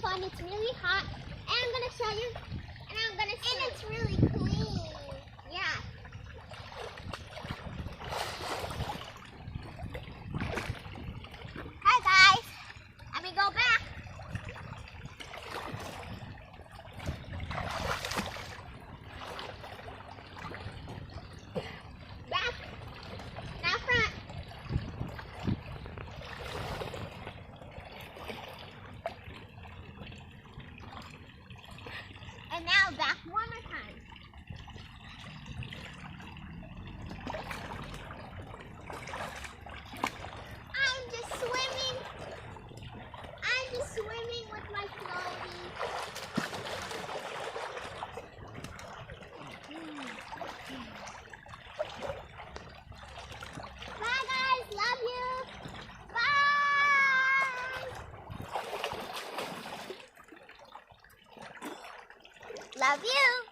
fun. It's really hot. And I'm going to show you. And I'm going to show you. And it's really clean. Yeah. Hi, guys. Let me go back. Back. Now front. And now back one more time. I'm just swimming with my floaty. Bye guys, love you. Bye. Love you.